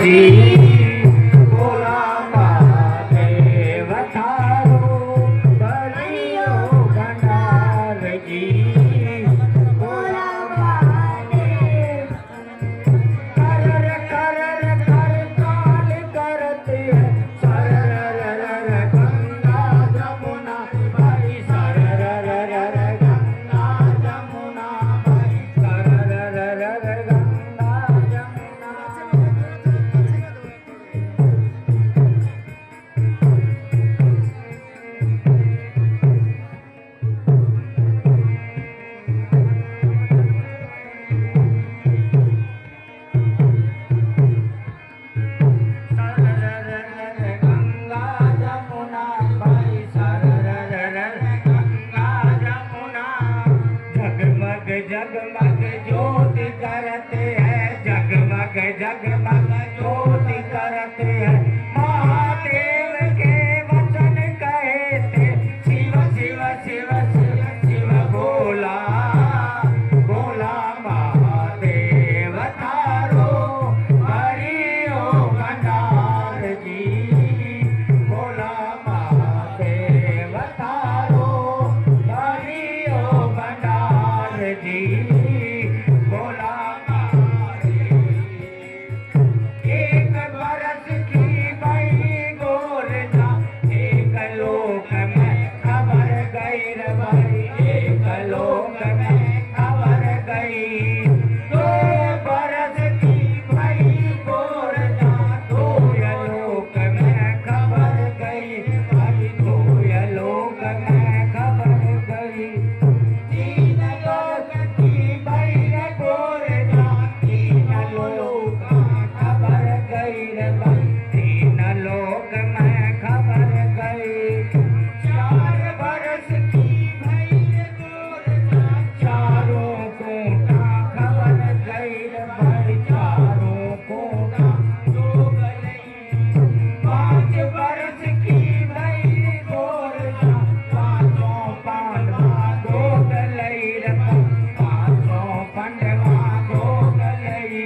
बोला महादेव थारो बलियो भंडार जी बोला महादेव कर काल करते हैं सरर गंगा जमुना भाई सरर गंगा जमुना भाई सरर गंगा जमुना जगमग ज्योति करते हैं जगमग जगमग ज्योति करते हैं महादेव के वचन कहे थे शिव शिव शिव शिव शिव बोला बोला महादेव थारो हरिओ भंडार जी बोला महादेव थारो हरिओ भंडार जी बोला एक बरस की बई गोरजा एक लोक में खबर गई रे भाई एक लोक में खबर गई दो बरस की बई गोरजा दो लोक में खबर गई भाई दो लोक में खबर गई तीन लोक की बई गोरजा तीन लोक खबर गई रे भाई तीन लोक में खबर गई चार बरस की भई गोरजा चारों को खबर गई रे भाई चारों को जो गई पांच बरस की भई गोरजा पांचों पांडवा दो गई रे पांचों पांडवा दो गई